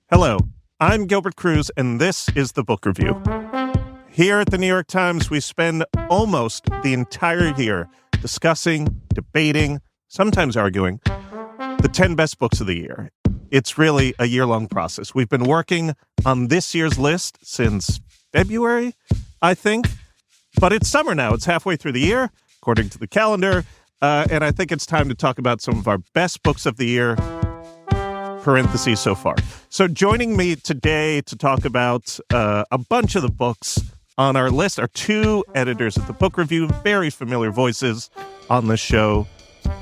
Hello, I'm Gilbert Cruz, and this is the Book Review. Here at the New York Times, we spend almost the entire year discussing, debating, sometimes arguing, the 10 best books of the year. It's really a year-long process. We've been working on this year's list since February, I think. But it's summer now. It's halfway through the year, according to the calendar. And I think it's time to talk about some of our best books of the year, parentheses so far. So joining me today to talk about a bunch of the books on our list are two editors at the Book Review, very familiar voices on the show.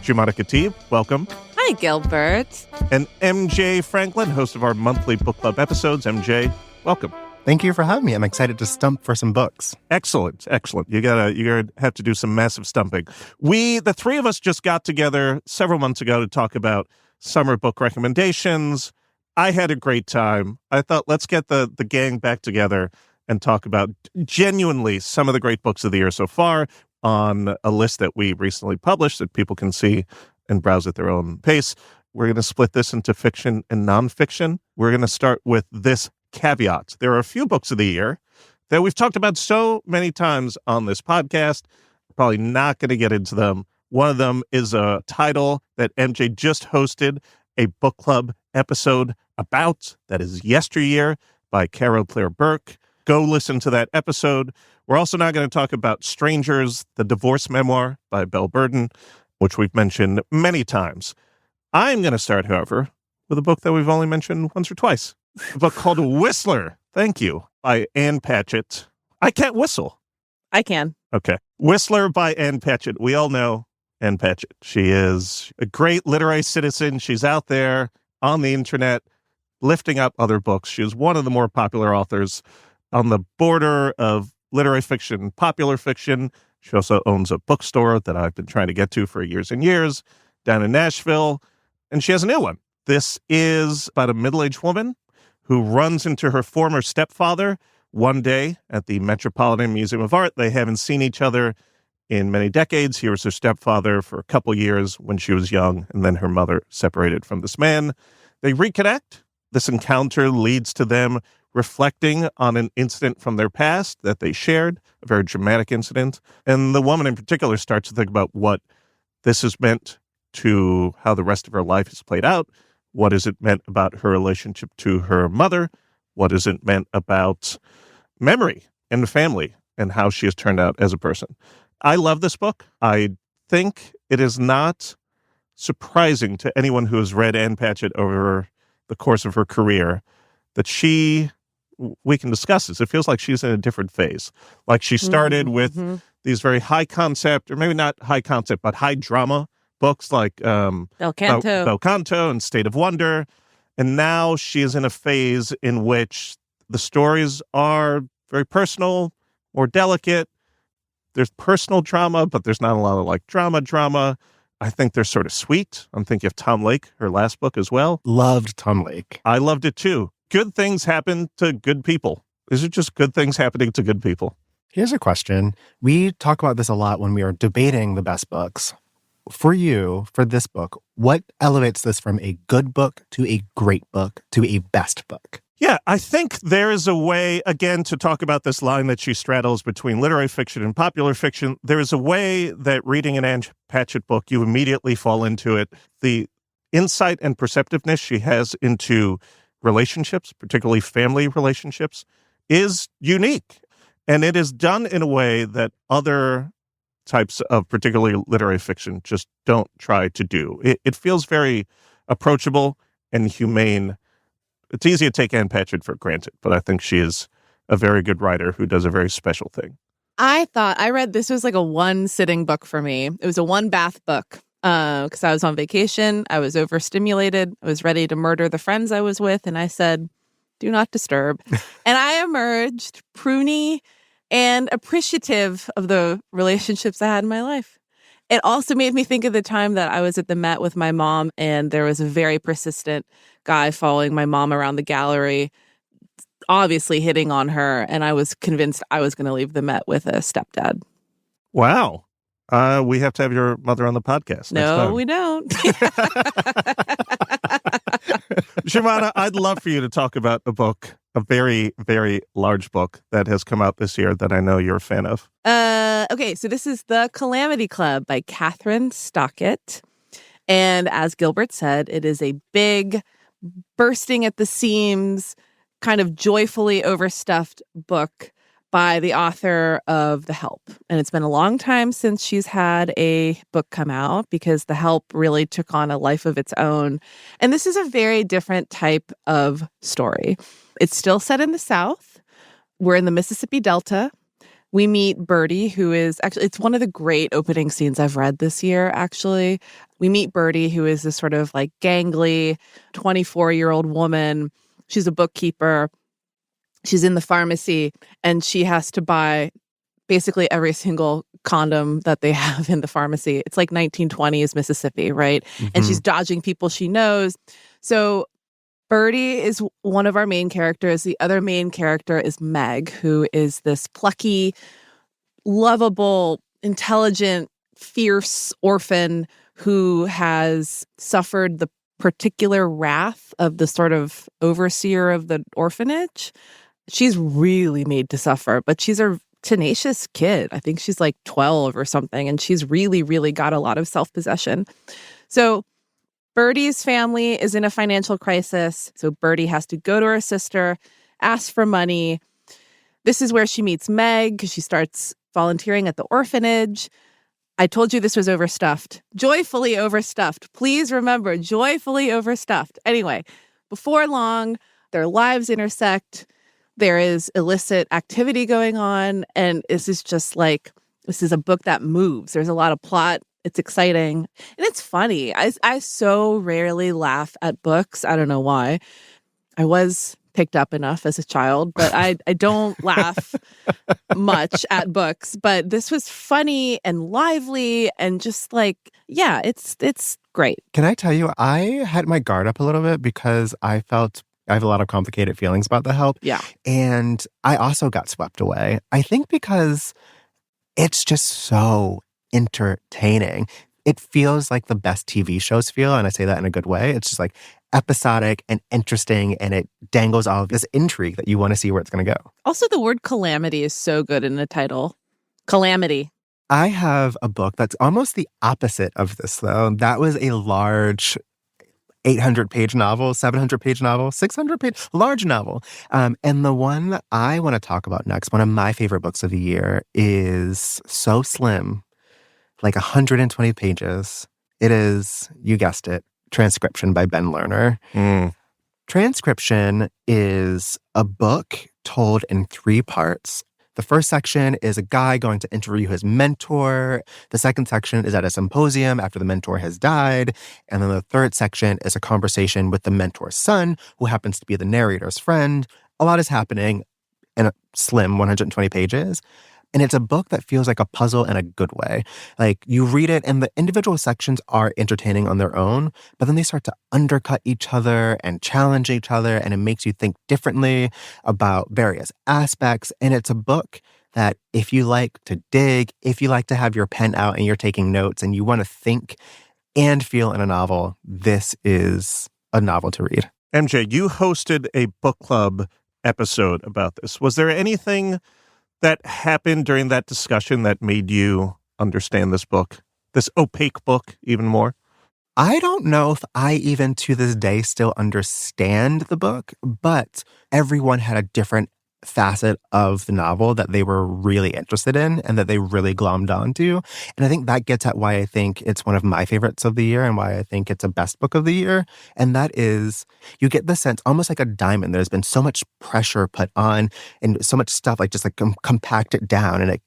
Jumana Khatib, welcome. Hi, Gilbert. And MJ Franklin, host of our monthly book club episodes. MJ, welcome. Thank you for having me. I'm excited to stump for some books. Excellent. You gotta have to do some massive stumping. The three of us just got together several months ago to talk about summer book recommendations. I had a great time. I thought, let's get the gang back together and talk about genuinely some of the great books of the year so far on a list that we recently published that people can see and browse at their own pace. We're going to split this into fiction and nonfiction. We're going to start with this caveat. There are a few books of the year that we've talked about so many times on this podcast. Probably not going to get into them. One of them is a title that MJ just hosted a book club episode about. That is Yesteryear by Carol Claire Burke. Go listen to that episode. We're also not going to talk about Strangers, the divorce memoir by Belle Burden, which we've mentioned many times. I'm going to start, however, with a book that we've only mentioned once or twice. A book called Whistler, thank you, by Ann Patchett. I can't whistle. I can. Okay. Whistler by Ann Patchett. We all know Ann Patchett. She is a great literary citizen. She's out there on the internet lifting up other books. She is one of the more popular authors on the border of literary fiction, popular fiction. She also owns a bookstore that I've been trying to get to for years and years down in Nashville. And she has a new one. This is about a middle-aged woman who runs into her former stepfather one day at the Metropolitan Museum of Art. They haven't seen each other in many decades. He was her stepfather for a couple years when she was young, and then her mother separated from this man. They reconnect. This encounter leads to them reflecting on an incident from their past that they shared, a very dramatic incident. And the woman in particular starts to think about what this has meant to how the rest of her life has played out. What has it meant about her relationship to her mother? What has it meant about memory and family and how she has turned out as a person? I love this book. I think it is not surprising to anyone who has read Ann Patchett over the course of her career that we can discuss this. It feels like she's in a different phase. Like she started with these very high concept, or maybe not high concept, but high drama books like Bel Canto and State of Wonder. And now she is in a phase in which the stories are very personal, more delicate. There's personal drama, but there's not a lot of like drama. I think they're sort of sweet. I'm thinking of Tom Lake, her last book as well. Loved Tom Lake. I loved it too. Good things happen to good people. Is it just good things happening to good people? Here's a question. We talk about this a lot when we are debating the best books. For you, for this book, what elevates this from a good book to a great book to a best book? Yeah, I think there is a way, again, to talk about this line that she straddles between literary fiction and popular fiction. There is a way that reading an Ann Patchett book, you immediately fall into it. The insight and perceptiveness she has into relationships, particularly family relationships, is unique. And it is done in a way that other types of particularly literary fiction just don't try to do. It feels very approachable and humane. It's easy to take Ann Patchett for granted, but I think she is a very good writer who does a very special thing. I read this was like a one-sitting book for me. It was a one-bath book because I was on vacation. I was overstimulated. I was ready to murder the friends I was with, and I said, do not disturb. And I emerged pruny and appreciative of the relationships I had in my life. It also made me think of the time that I was at the Met with my mom, and there was a very persistent guy following my mom around the gallery, obviously hitting on her, and I was convinced I was going to leave the Met with a stepdad. Wow. We have to have your mother on the podcast. No, we don't. Shimana, I'd love for you to talk about a book, a very, very large book that has come out this year that I know you're a fan of. Okay, so this is The Calamity Club by Kathryn Stockett. And as Gilbert said, it is a big, bursting at the seams, kind of joyfully overstuffed book by the author of The Help. And it's been a long time since she's had a book come out because The Help really took on a life of its own. And this is a very different type of story. It's still set in the South. We're in the Mississippi Delta. We meet Birdie, who is actually, it's one of the great opening scenes I've read this year, actually. We meet Birdie, who is this sort of like gangly 24-year-old woman. She's a bookkeeper. She's in the pharmacy, and she has to buy basically every single condom that they have in the pharmacy. It's like 1920s Mississippi, right? Mm-hmm. And she's dodging people she knows. So Birdie is one of our main characters. The other main character is Meg, who is this plucky, lovable, intelligent, fierce orphan who has suffered the particular wrath of the sort of overseer of the orphanage. She's really made to suffer, but she's a tenacious kid. I think she's like 12 or something, and she's really, really got a lot of self-possession. So Birdie's family is in a financial crisis, so Birdie has to go to her sister, ask for money. This is where she meets Meg, because she starts volunteering at the orphanage. I told you this was overstuffed. Joyfully overstuffed. Please remember, joyfully overstuffed. Anyway, before long, their lives intersect. There is illicit activity going on, and this is a book that moves. There's a lot of plot. It's exciting. And it's funny. I so rarely laugh at books. I don't know why. I was picked up enough as a child, but I don't laugh much at books. But this was funny and lively and just like, yeah, it's great. Can I tell you, I had my guard up a little bit because I have a lot of complicated feelings about The Help. Yeah. And I also got swept away. I think because it's just so entertaining. It feels like the best TV shows feel, and I say that in a good way. It's just like episodic and interesting, and it dangles all of this intrigue that you want to see where it's going to go. Also, the word calamity is so good in the title. Calamity. I have a book that's almost the opposite of this, though. That was a large 800-page novel, 700-page novel, 600-page, large novel. And the one that I want to talk about next, one of my favorite books of the year, is so slim, like 120 pages. It is, you guessed it, Transcription by Ben Lerner. Transcription is a book told in 3 parts. The first section is a guy going to interview his mentor. The second section is at a symposium after the mentor has died. And then the third section is a conversation with the mentor's son, who happens to be the narrator's friend. A lot is happening in a slim 120 pages. And it's a book that feels like a puzzle in a good way. Like, you read it and the individual sections are entertaining on their own, but then they start to undercut each other and challenge each other, and it makes you think differently about various aspects. And it's a book that if you like to dig, if you like to have your pen out and you're taking notes and you want to think and feel in a novel, this is a novel to read. MJ, you hosted a book club episode about this. Was there anything that happened during that discussion that made you understand this book, this opaque book, even more? I don't know if I even to this day still understand the book, but everyone had a different facet of the novel that they were really interested in and that they really glommed onto. And I think that gets at why I think it's one of my favorites of the year and why I think it's a best book of the year. And that is, you get the sense, almost like a diamond, there's been so much pressure put on and so much stuff, like just like compact it down, and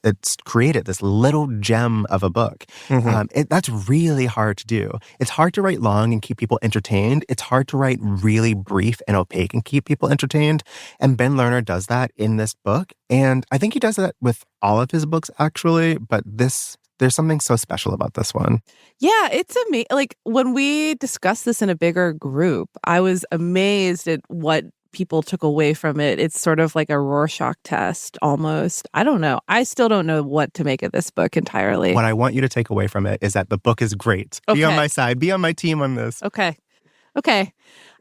it's created this little gem of a book. That's really hard to do. It's hard to write long and keep people entertained. It's hard to write really brief and opaque and keep people entertained. And Ben Lerner does that in this book. And I think he does that with all of his books, actually. But there's something so special about this one. Yeah, it's amazing. Like, when we discussed this in a bigger group, I was amazed at what people took away from it. It's sort of like a Rorschach test almost. I don't know. I still don't know what to make of this book entirely. What I want you to take away from it is that the book is great. Okay. Be on my side. Be on my team on this. Okay.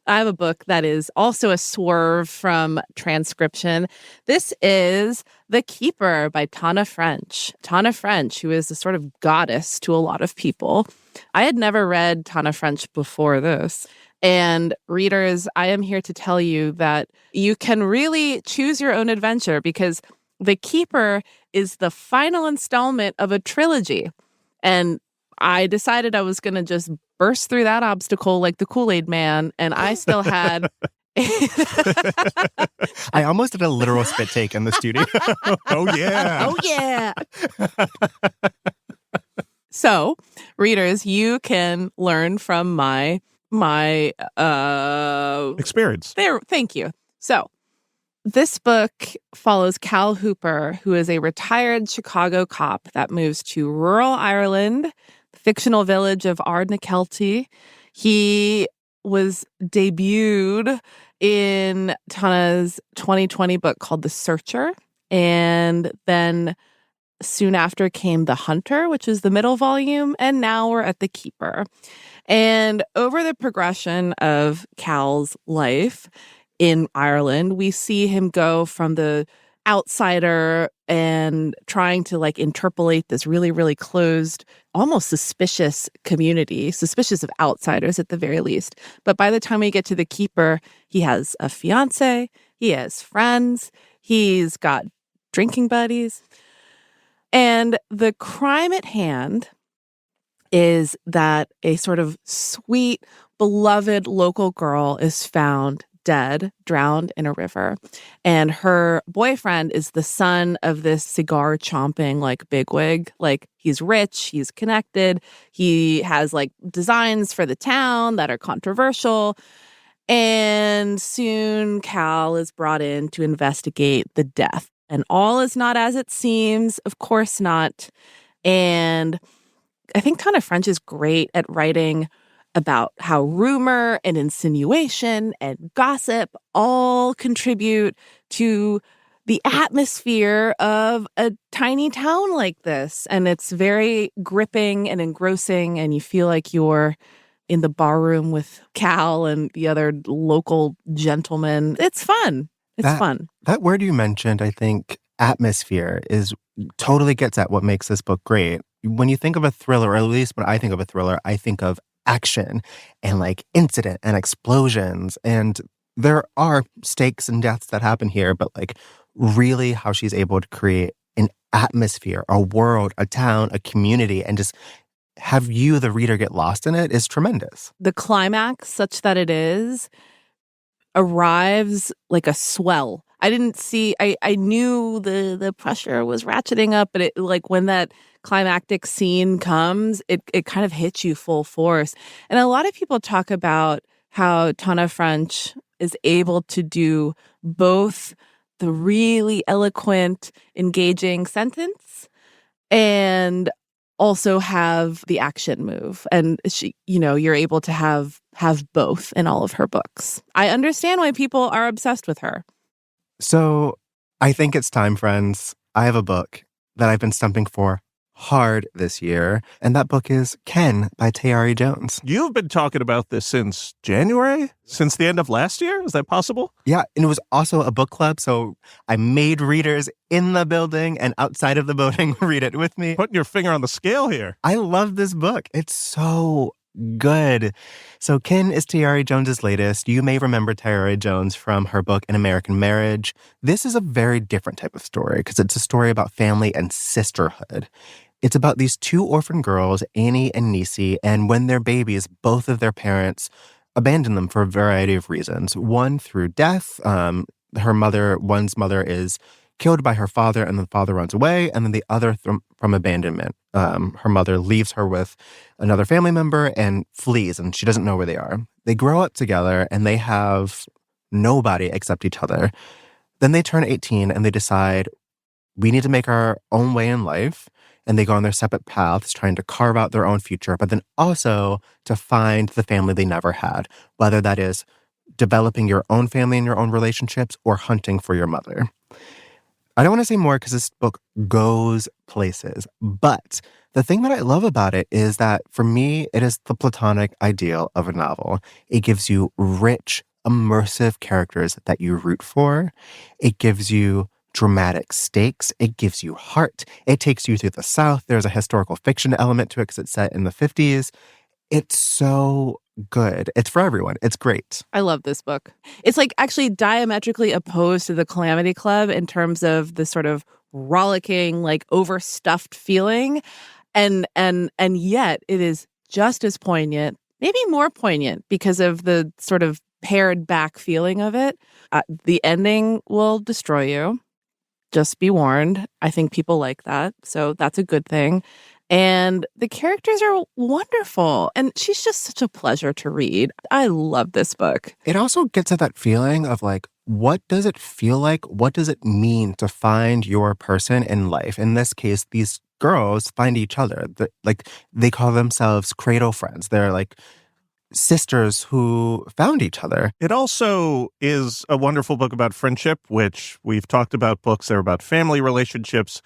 I have a book that is also a swerve from Transcription. This is The Keeper by Tana French. Tana French, who is a sort of goddess to a lot of people. I had never read Tana French before this. And readers, I am here to tell you that you can really choose your own adventure because The Keeper is the final installment of a trilogy. And I decided I was going to just burst through that obstacle like the Kool-Aid man, and I still had... I almost did a literal spit take in the studio. Oh, yeah. Oh, yeah. So, readers, you can learn from my experience. There, thank you. So, this book follows Cal Hooper, who is a retired Chicago cop that moves to rural Ireland, the fictional village of Ardnakelty. He was debuted in Tana's 2020 book called The Searcher, and then soon after came The Hunter, which is the middle volume, and now we're at The Keeper. And over the progression of Cal's life in Ireland, we see him go from the outsider and trying to like interpolate this really, really closed, almost suspicious community, suspicious of outsiders at the very least. But by the time we get to The Keeper, he has a fiance, he has friends, he's got drinking buddies. And the crime at hand is that a sort of sweet, beloved local girl is found dead, drowned in a river. And her boyfriend is the son of this cigar chomping like bigwig. Like he's rich, he's connected, he has like designs for the town that are controversial. And soon Cal is brought in to investigate the death. And all is not as it seems, of course not. And I think Tana French is great at writing about how rumor and insinuation and gossip all contribute to the atmosphere of a tiny town like this. And it's very gripping and engrossing, and you feel like you're in the barroom with Cal and the other local gentlemen. It's fun. It's fun. That word you mentioned, I think, atmosphere, is totally gets at what makes this book great. When you think of a thriller, or at least when I think of a thriller, I think of action and like incident and explosions. And there are stakes and deaths that happen here, but like really how she's able to create an atmosphere, a world, a town, a community, and just have you, the reader, get lost in it is tremendous. The climax, such that it is, arrives like a swell. I didn't see, I knew the pressure was ratcheting up, but it like when that climactic scene comes, it kind of hits you full force. And a lot of people talk about how Tana French is able to do both the really eloquent, engaging sentence and also have the action move. And she, you know, you're able to have both in all of her books. I understand why people are obsessed with her. So I think it's time, friends. I have a book that I've been stumping for hard this year, and that book is Ken by Tayari Jones. You've been talking about this since January? Since the end of last year? Is that possible? Yeah, and it was also a book club, so I made readers in the building and outside of the building read it with me. Putting your finger on the scale here. I love this book. It's so good. So Ken is Tayari Jones's latest. You may remember Tayari Jones from her book An American Marriage. This is a very different type of story because it's a story about family and sisterhood. It's about these two orphan girls, Annie and Nisi, and when they're babies, both of their parents abandon them for a variety of reasons. One through death. One's mother is killed by her father and the father runs away, and then the other from abandonment. Her mother leaves her with another family member and flees, and she doesn't know where they are. They grow up together, and they have nobody except each other. Then they turn 18, and they decide, we need to make our own way in life. And they go on their separate paths, trying to carve out their own future, but then also to find the family they never had, whether that is developing your own family and your own relationships or hunting for your mother. I don't want to say more because this book goes places, but The thing that I love about it is that for me, it is the platonic ideal of a novel. It gives you rich, immersive characters that you root for. It gives you dramatic stakes. It gives you heart. It takes you through the South. There's a historical fiction element to it because it's set in the 50s. It's so good. It's for everyone. It's great. I love this book. It's like actually diametrically opposed to the Calamity Club in terms of the sort of rollicking, like overstuffed feeling. And yet it is just as poignant, maybe more poignant because of the sort of pared back feeling of it. The ending will destroy you. Just be warned. I think people like that. So that's a good thing. And the characters are wonderful. And she's just such a pleasure to read. I love this book. It also gets at that feeling of like, what does it feel like? What does it mean to find your person in life? In this case, these girls find each other. Like, they call themselves cradle friends. They're like sisters who found each other. It also is a wonderful book about friendship, which we've talked about books that are about family relationships.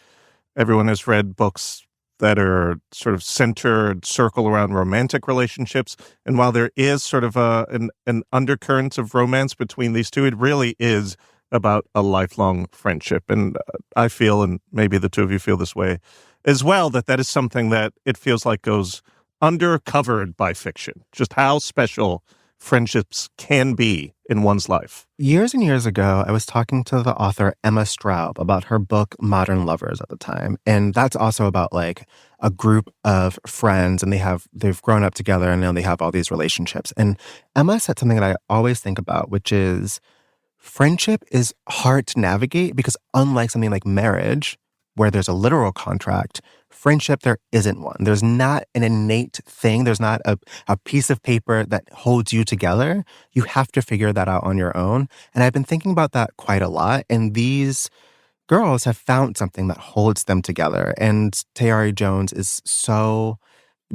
Everyone has read books that are sort of circle around romantic relationships. And while there is sort of an undercurrent of romance between these two, it really is about a lifelong friendship. And I feel, and maybe the two of you feel this way as well, that is something that it feels like goes undercovered by fiction. Just how special friendships can be in one's life. Years and years ago, I was talking to the author Emma Straub about her book Modern Lovers at the time. And that's also about like a group of friends and they've grown up together and now they have all these relationships. And Emma said something that I always think about, which is friendship is hard to navigate because unlike something like marriage, where there's a literal contract, friendship, there isn't one. There's not an innate thing. There's not a piece of paper that holds you together. You have to figure that out on your own. And I've been thinking about that quite a lot. And these girls have found something that holds them together. And Tayari Jones is so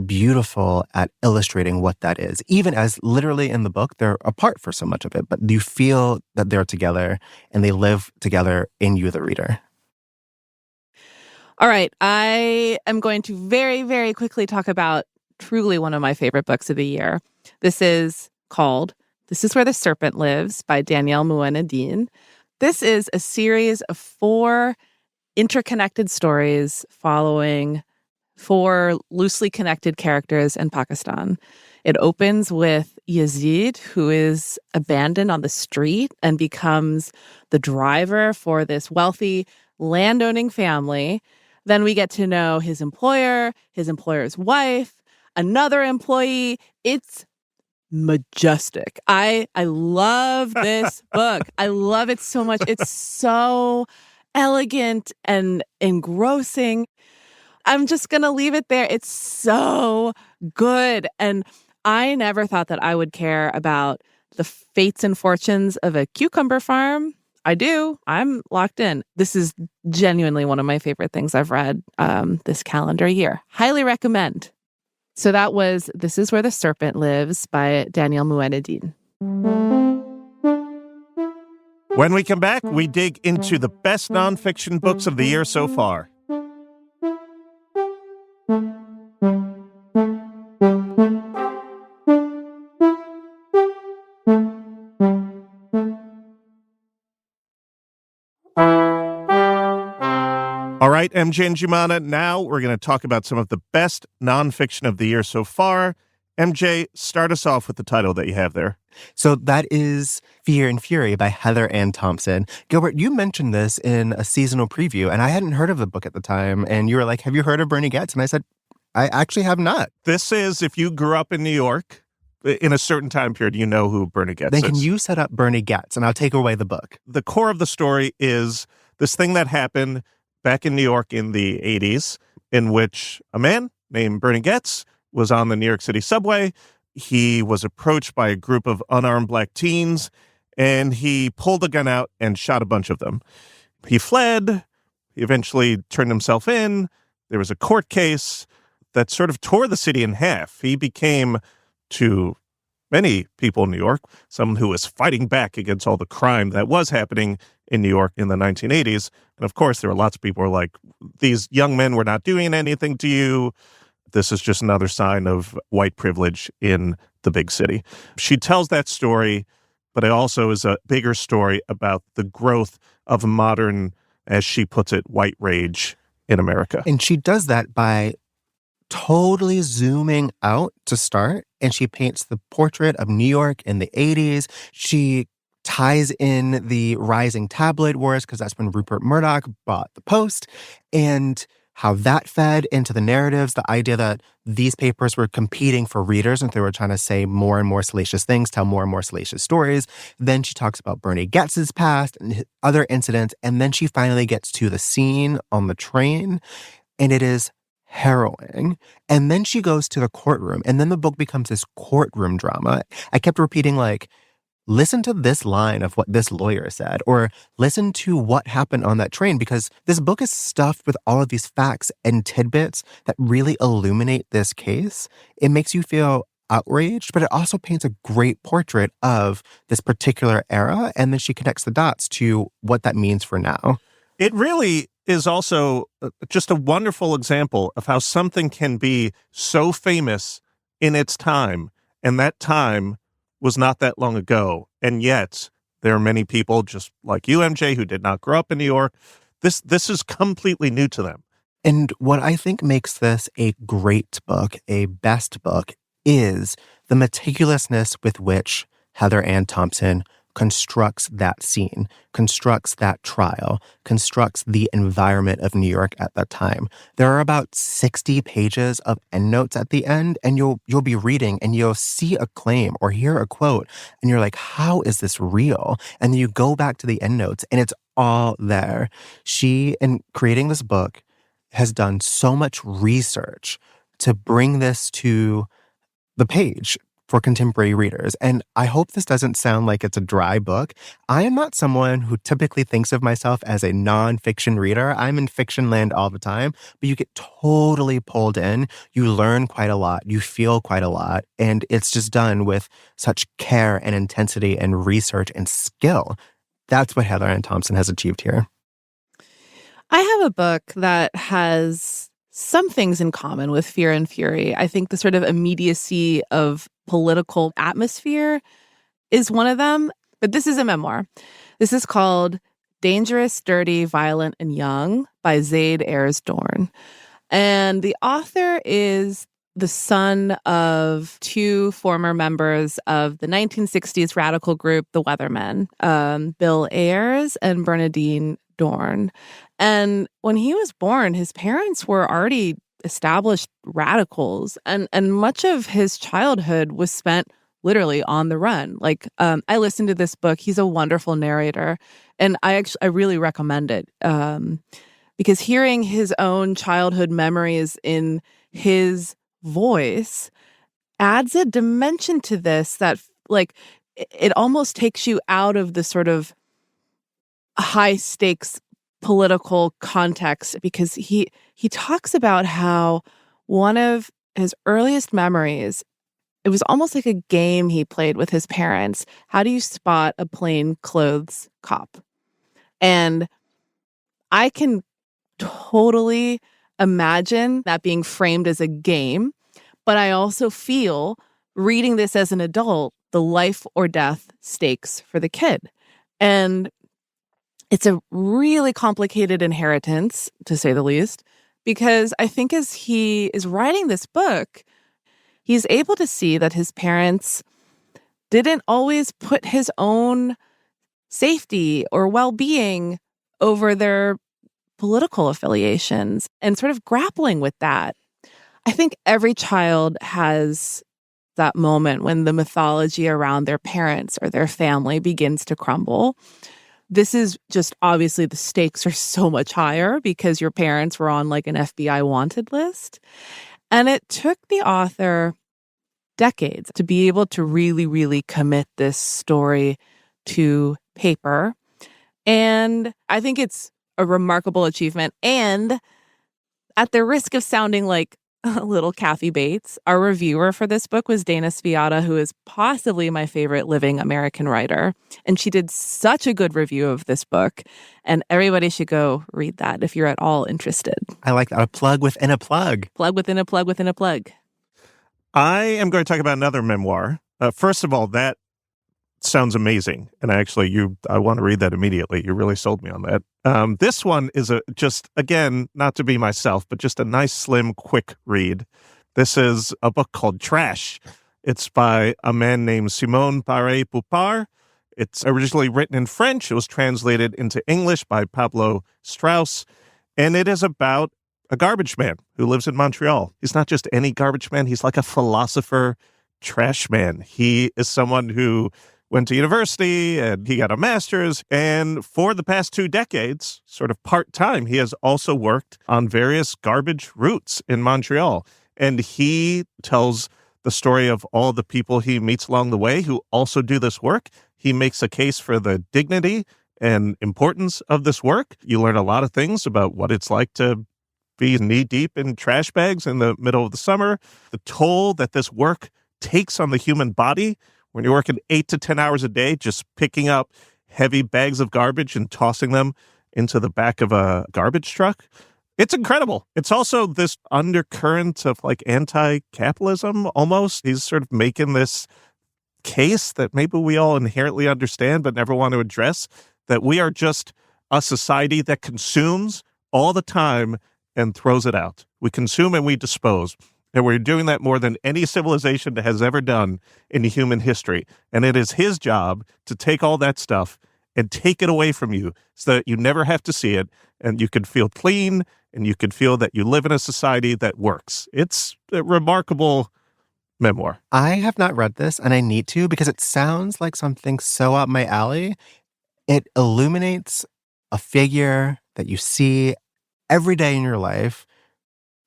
beautiful at illustrating what that is. Even as literally in the book, they're apart for so much of it, but you feel that they're together and they live together in you, the reader. All right. I am going to very, very quickly talk about truly one of my favorite books of the year. This is called This Is Where the Serpent Lives by Daniyal Mueenuddin. This is a series of 4 interconnected stories following 4 loosely connected characters in Pakistan. It opens with Zayd, who is abandoned on the street and becomes the driver for this wealthy landowning family. Then we get to know his employer, his employer's wife, another employee. It's majestic. I love this book. I love it so much. It's so elegant and engrossing. I'm just going to leave it there. It's so good. And I never thought that I would care about the fates and fortunes of a cucumber farm. I do. I'm locked in. This is genuinely one of my favorite things I've read this calendar year. Highly recommend. So that was This Is Where the Serpent Lives by Daniyal Mueenuddin. When we come back, we dig into the best nonfiction books of the year so far. All right, MJ and Jumana, now we're going to talk about some of the best nonfiction of the year so far. MJ, start us off with the title that you have there. So that is Fear and Fury by Heather Ann Thompson. Gilbert, you mentioned this in a seasonal preview, and I hadn't heard of the book at the time. And you were like, have you heard of Bernie Goetz? And I said, I actually have not. This is, if you grew up in New York in a certain time period, you know who Bernie Goetz is. Then can you set up Bernie Goetz, and I'll take away the book. The core of the story is this thing that happened back in New York in the 80s, in which a man named Bernie Goetz was on the New York City subway. He was approached by a group of unarmed black teens, and he pulled a gun out and shot a bunch of them. He fled. He eventually turned himself in. There was a court case that sort of tore the city in half. He became, to many people in New York, someone who was fighting back against all the crime that was happening in New York in the 1980s. And of course, there were lots of people who were like, these young men were not doing anything to you. This is just another sign of white privilege in the big city. She tells that story, but it also is a bigger story about the growth of modern, as she puts it, white rage in America. And she does that by totally zooming out to start, and she paints the portrait of New York in the 80s. She ties in the rising tabloid wars, because that's when Rupert Murdoch bought the Post, and how that fed into the narratives, the idea that these papers were competing for readers and they were trying to say more and more salacious things, tell more and more salacious stories. Then she talks about Bernie Goetz's past and other incidents, and then she finally gets to the scene on the train, and it is harrowing. And then she goes to the courtroom, and then the book becomes this courtroom drama. I kept repeating, like, listen to this line of what this lawyer said, or listen to what happened on that train, because this book is stuffed with all of these facts and tidbits that really illuminate this case. It makes you feel outraged, but it also paints a great portrait of this particular era, and then she connects the dots to what that means for now. It really is also just a wonderful example of how something can be so famous in its time, and that time was not that long ago. And yet there are many people just like you, MJ, who did not grow up in New York. This is completely new to them. And what I think makes this a great book, a best book, is the meticulousness with which Heather Ann Thompson constructs that scene, constructs that trial, constructs the environment of New York at that time. There are about 60 pages of endnotes at the end, and you'll be reading and you'll see a claim or hear a quote, and you're like, how is this real? And then you go back to the endnotes, and it's all there. She, in creating this book, has done so much research to bring this to the page for contemporary readers. And I hope this doesn't sound like it's a dry book. I am not someone who typically thinks of myself as a nonfiction reader. I'm in fiction land all the time, but you get totally pulled in. You learn quite a lot. You feel quite a lot. And it's just done with such care and intensity and research and skill. That's what Heather Ann Thompson has achieved here. I have a book that has some things in common with Fear and Fury. I think the sort of immediacy of political atmosphere is one of them, but this is a memoir. This is called Dangerous, Dirty, Violent, and Young by Zayd, Ayers, Dohrn. And the author is the son of two former members of the 1960s radical group, the Weathermen, Bill Ayers and Bernadine Dohrn. And when he was born, his parents were already established radicals, and much of his childhood was spent literally on the run. Like, I listened to this book. He's a wonderful narrator, and I really recommend it because hearing his own childhood memories in his voice adds a dimension to this that, like, it almost takes you out of the sort of high stakes political context, because he talks about how one of his earliest memories, it was almost like a game he played with his parents. How do you spot a plainclothes cop? And I can totally imagine that being framed as a game, but I also feel, reading this as an adult, the life or death stakes for the kid. And it's a really complicated inheritance, to say the least, because I think as he is writing this book, he's able to see that his parents didn't always put his own safety or well-being over their political affiliations, and sort of grappling with that. I think every child has that moment when the mythology around their parents or their family begins to crumble. This is just, obviously the stakes are so much higher because your parents were on like an FBI wanted list. And it took the author decades to be able to really, really commit this story to paper. And I think it's a remarkable achievement. And at the risk of sounding like little Kathy Bates. Our reviewer for this book was Dana Spiata, who is possibly my favorite living American writer. And she did such a good review of this book. And everybody should go read that if you're at all interested. I like that. A plug within a plug. Plug within a plug within a plug. I am going to talk about another memoir. First of all, that sounds amazing. And I want to read that immediately. You really sold me on that. This one is just, again, not to be myself, but just a nice, slim, quick read. This is a book called Trash. It's by a man named Simon Paré-Poupart. It's originally written in French. It was translated into English by Pablo Strauss. And it is about a garbage man who lives in Montreal. He's not just any garbage man. He's like a philosopher trash man. He is someone who went to university and he got a master's. And for the past 2 decades, sort of part-time, he has also worked on various garbage routes in Montreal. And he tells the story of all the people he meets along the way who also do this work. He makes a case for the dignity and importance of this work. You learn a lot of things about what it's like to be knee-deep in trash bags in the middle of the summer, the toll that this work takes on the human body when you're working 8 to 10 hours a day, just picking up heavy bags of garbage and tossing them into the back of a garbage truck. It's incredible. It's also this undercurrent of like anti-capitalism almost. He's sort of making this case that maybe we all inherently understand but never want to address, that we are just a society that consumes all the time and throws it out. We consume and we dispose. And we're doing that more than any civilization has ever done in human history. And it is his job to take all that stuff and take it away from you so that you never have to see it and you can feel clean and you can feel that you live in a society that works. It's a remarkable memoir. I have not read this, and I need to because it sounds like something so up my alley. It illuminates a figure that you see every day in your life.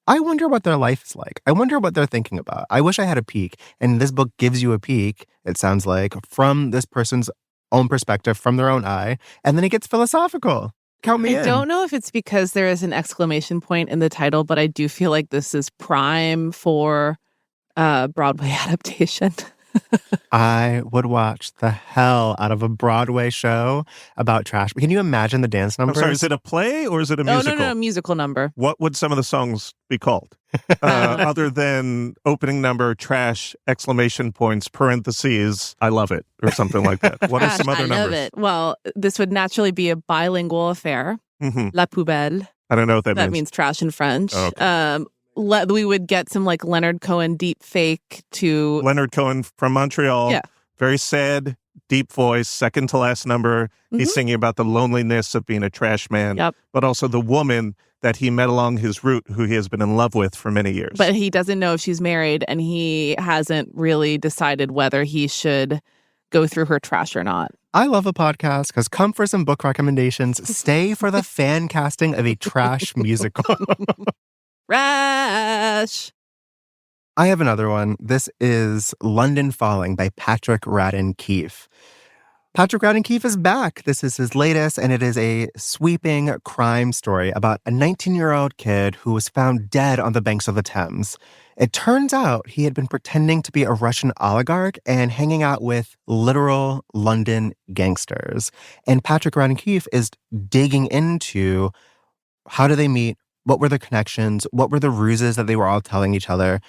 I wonder what their life is like. I wonder what they're thinking about. I wish I had a peek. And this book gives you a peek, it sounds like, from this person's own perspective, from their own eye. And then it gets philosophical. Count me in. I don't know if it's because there is an exclamation point in the title, but I do feel like this is prime for Broadway adaptation. I would watch the hell out of a Broadway show about trash. Can you imagine the dance numbers? I'm sorry, is it a play or is it a musical? No, musical number. What would some of the songs be called? Other than opening number, trash, exclamation points, parentheses, I love it, or something like that. What are some other numbers? I love it. Well, this would naturally be a bilingual affair. Mm-hmm. La poubelle. I don't know what that means. That means trash in French. Oh, okay. We would get some like Leonard Cohen deep fake to... Leonard Cohen from Montreal. Yeah. Very sad, deep voice, second to last number. Mm-hmm. He's singing about the loneliness of being a trash man, but also the woman that he met along his route who he has been in love with for many years. But he doesn't know if she's married, and he hasn't really decided whether he should go through her trash or not. I love a podcast because come for some book recommendations. Stay for the fan casting of a trash musical. Rash. I have another one. This is London Falling by Patrick Radden Keefe. Patrick Radden Keefe is back. This is his latest, and it is a sweeping crime story about a 19-year-old kid who was found dead on the banks of the Thames. It turns out he had been pretending to be a Russian oligarch and hanging out with literal London gangsters. And Patrick Radden Keefe is digging into how do they meet, what were the connections, what were the ruses that they were all telling each other.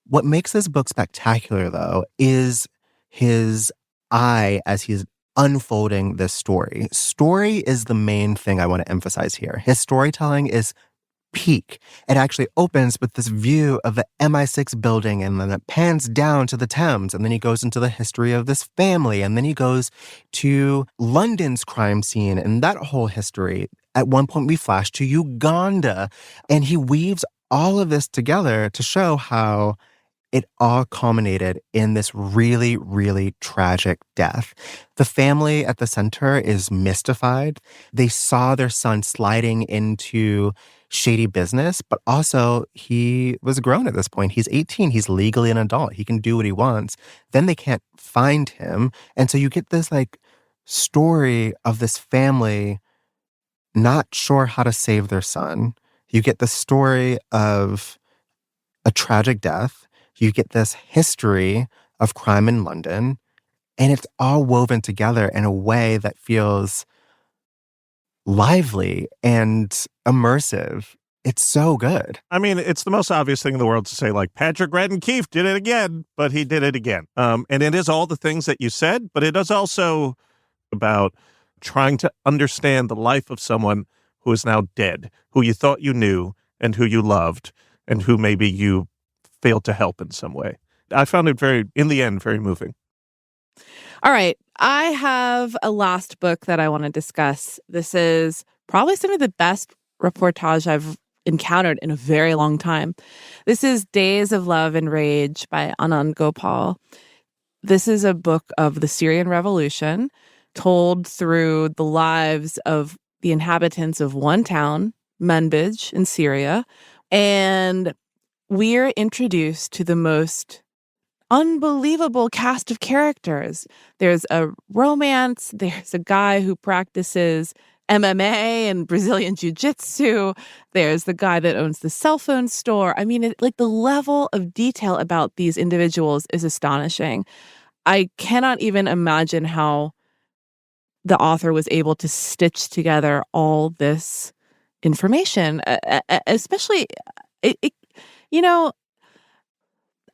What makes this book spectacular, though, is his eye as he's unfolding this story. Story is the main thing I want to emphasize here. His storytelling is peak. It actually opens with this view of the MI6 building, and then it pans down to the Thames, and then he goes into the history of this family, and then he goes to London's crime scene and that whole history. At one point, we flash to Uganda, and he weaves all of this together to show how it all culminated in this really, really tragic death. The family at the center is mystified. They saw their son sliding into shady business, but also he was grown at this point. He's 18. He's legally an adult. He can do what he wants. Then they can't find him. And so you get this like story of this family not sure how to save their son. You get the story of a tragic death. You get this history of crime in London, and it's all woven together in a way that feels lively and immersive. It's so good. I mean, it's the most obvious thing in the world to say, like, Patrick Radden Keefe did it again, but he did it again. And it is all the things that you said, but it is also about trying to understand the life of someone who is now dead, who you thought you knew and who you loved and who maybe you failed to help in some way. I found it in the end, very moving. All right. I have a last book that I want to discuss. This is probably some of the best reportage I've encountered in a very long time. This is Days of Love and Rage by Anand Gopal. This is a book of the Syrian Revolution told through the lives of the inhabitants of one town, Manbij in Syria. And we're introduced to the most unbelievable cast of characters. There's a romance. There's a guy who practices MMA and Brazilian Jiu-Jitsu. There's the guy that owns the cell phone store. I mean, the level of detail about these individuals is astonishing. I cannot even imagine how the author was able to stitch together all this information, especially,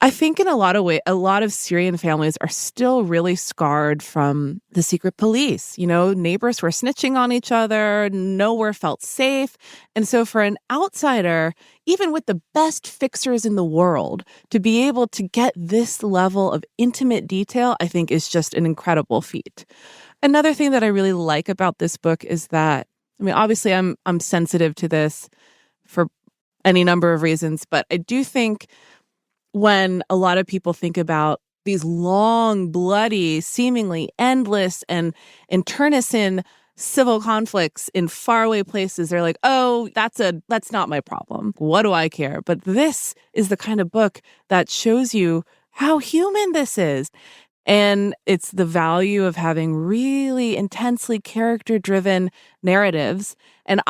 I think in a lot of ways, a lot of Syrian families are still really scarred from the secret police. Neighbors were snitching on each other, nowhere felt safe. And so for an outsider, even with the best fixers in the world, to be able to get this level of intimate detail, I think is just an incredible feat. Another thing that I really like about this book is that, obviously I'm sensitive to this for any number of reasons, but I do think when a lot of people think about these long, bloody, seemingly endless and internecine civil conflicts in faraway places, they're like, oh, that's not my problem. What do I care? But this is the kind of book that shows you how human this is. And it's the value of having really intensely character-driven narratives. And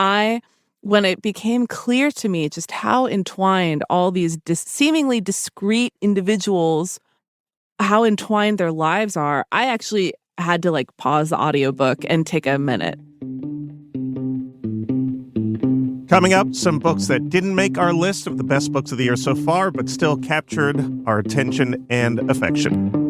when it became clear to me just how entwined all these seemingly discrete individuals, how entwined their lives are, I actually had to pause the audiobook and take a minute. Coming up, some books that didn't make our list of the best books of the year so far, but still captured our attention and affection.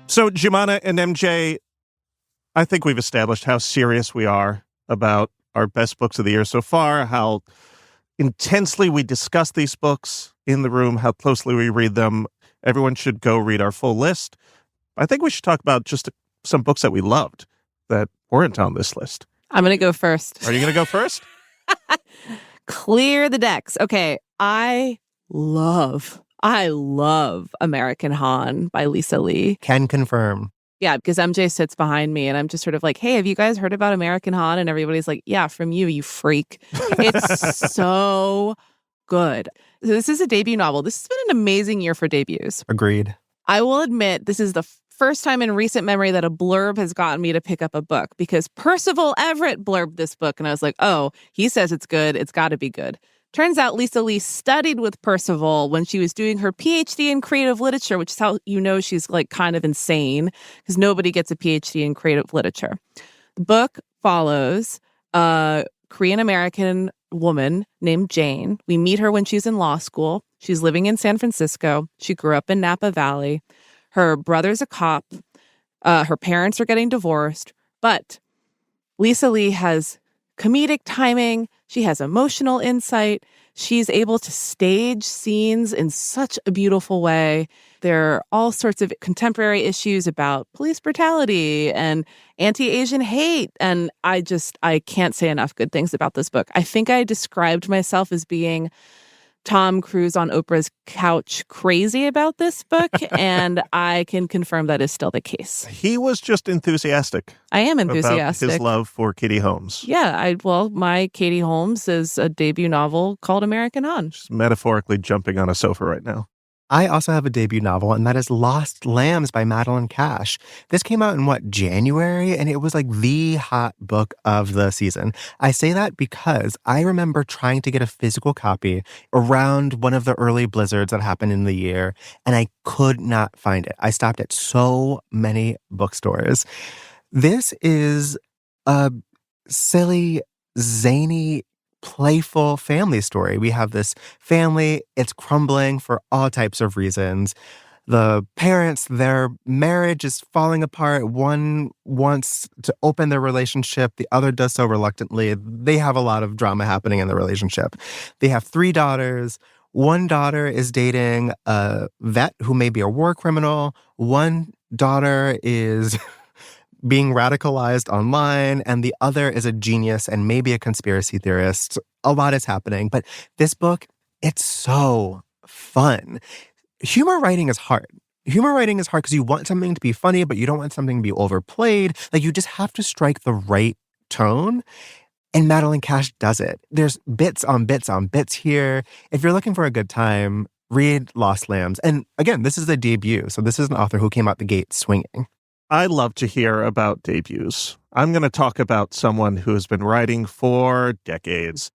So, Jumana and MJ, I think we've established how serious we are about our best books of the year so far, how intensely we discuss these books in the room, how closely we read them. Everyone should go read our full list. I think we should talk about just some books that we loved that weren't on this list. I'm going to go first. Are you going to go first? Clear the decks. Okay, I love American Han by Lisa Lee. Can confirm. Yeah, because MJ sits behind me and I'm just sort of like, hey, have you guys heard about American Han? And everybody's like, yeah, from you freak. It's so good. So this is a debut novel. This has been an amazing year for debuts. Agreed. I will admit this is the first time in recent memory that a blurb has gotten me to pick up a book because Percival Everett blurbed this book and I was like, oh, he says it's good. It's got to be good. Turns out Lisa Lee studied with Percival when she was doing her PhD in creative literature, which is how she's kind of insane because nobody gets a PhD in creative literature. The book follows a Korean-American woman named Jane. We meet her when she's in law school. She's living in San Francisco. She grew up in Napa Valley. Her brother's a cop. Her parents are getting divorced. But Lisa Lee has comedic timing. She has emotional insight. She's able to stage scenes in such a beautiful way. There are all sorts of contemporary issues about police brutality and anti-Asian hate. And I can't say enough good things about this book. I think I described myself as being Tom Cruise on Oprah's couch crazy about this book, and I can confirm that is still the case. He was just enthusiastic. I am enthusiastic. About his love for Katie Holmes. Yeah, my Katie Holmes is a debut novel called American On. Just metaphorically jumping on a sofa right now. I also have a debut novel, and that is Lost Lambs by Madeline Cash. This came out in, January? And it was like the hot book of the season. I say that because I remember trying to get a physical copy around one of the early blizzards that happened in the year, and I could not find it. I stopped at so many bookstores. This is a silly, zany, playful family story. We have this family, it's crumbling for all types of reasons. The parents, their marriage is falling apart. One wants to open their relationship, the other does so reluctantly. They have a lot of drama happening in the relationship. They have 3 daughters. One daughter is dating a vet who may be a war criminal. One daughter is being radicalized online, and the other is a genius and maybe a conspiracy theorist. A lot is happening, but this book, it's so fun. Humor writing is hard. Humor writing is hard because you want something to be funny, but you don't want something to be overplayed. You just have to strike the right tone, and Madeline Cash does it. There's bits on bits on bits here. If you're looking for a good time, read Lost Lambs. And again, this is a debut, so this is an author who came out the gate swinging. I love to hear about debuts. I'm going to talk about someone who has been writing for decades.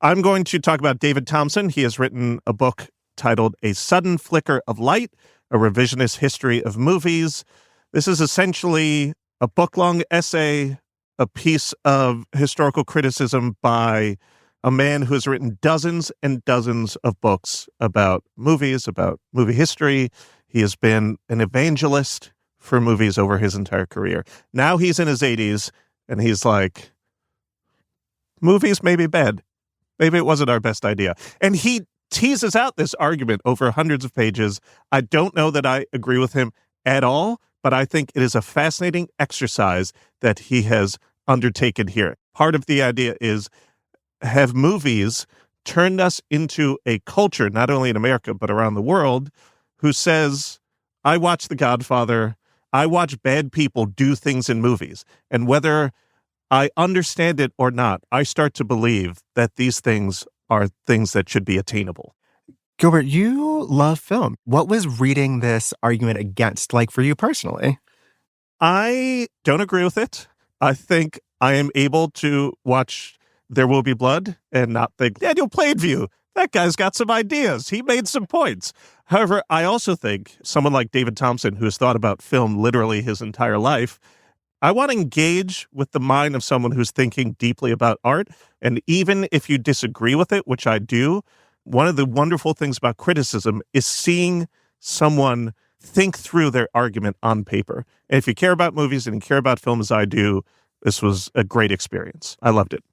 I'm going to talk about David Thompson. He has written a book titled A Sudden Flicker of Light, A Revisionist History of Movies. This is essentially a book-long essay, a piece of historical criticism by a man who has written dozens and dozens of books about movies, about movie history. He has been an evangelist for movies over his entire career. Now he's in his 80s, and he's like, movies may be bad. Maybe it wasn't our best idea. And he teases out this argument over hundreds of pages. I don't know that I agree with him at all, but I think it is a fascinating exercise that he has undertaken here. Part of the idea is, have movies turned us into a culture, not only in America, but around the world, who says, I watch The Godfather, I watch bad people do things in movies, and whether I understand it or not, I start to believe that these things are things that should be attainable. Gilbert, you love film. What was reading this argument against like for you personally? I don't agree with it. I think I am able to watch There Will Be Blood and not think, Daniel Plainview, that guy's got some ideas. He made some points. However, I also think someone like David Thompson, who has thought about film literally his entire life, I want to engage with the mind of someone who's thinking deeply about art. And even if you disagree with it, which I do, one of the wonderful things about criticism is seeing someone think through their argument on paper. And if you care about movies and you care about film as I do, this was a great experience. I loved it.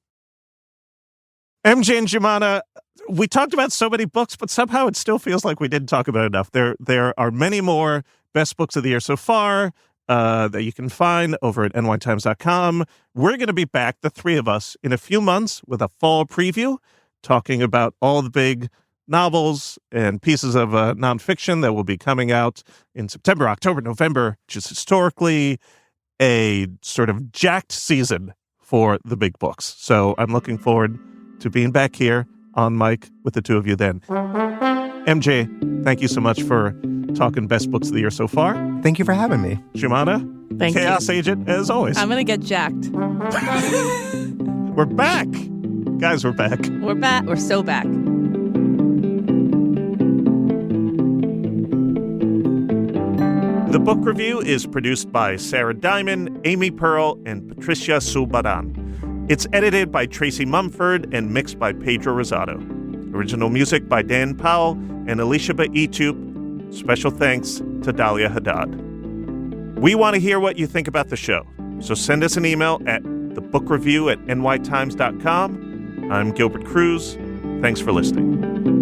MJ and Jumana, we talked about so many books, but somehow it still feels like we didn't talk about enough. There are many more best books of the year so far that you can find over at nytimes.com. We're going to be back, the 3 of us, in a few months with a fall preview, talking about all the big novels and pieces of nonfiction that will be coming out in September, October, November, which is historically a sort of jacked season for the big books. So I'm looking forward to being back here on mic with the 2 of you then. MJ, thank you so much for talking best books of the year so far. Thank you for having me. Jumana, Thank you. Chaos Agent, as always. I'm going to get jacked. We're back. Guys, we're back. We're back. We're so back. The book review is produced by Sarah Diamond, Amy Pearl, and Patricia Sulbadan. It's edited by Tracy Mumford and mixed by Pedro Rosado. Original music by Dan Powell and Alicia Baitup. Special thanks to Dahlia Haddad. We want to hear what you think about the show, so send us an email at thebookreview@nytimes.com. I'm Gilbert Cruz. Thanks for listening.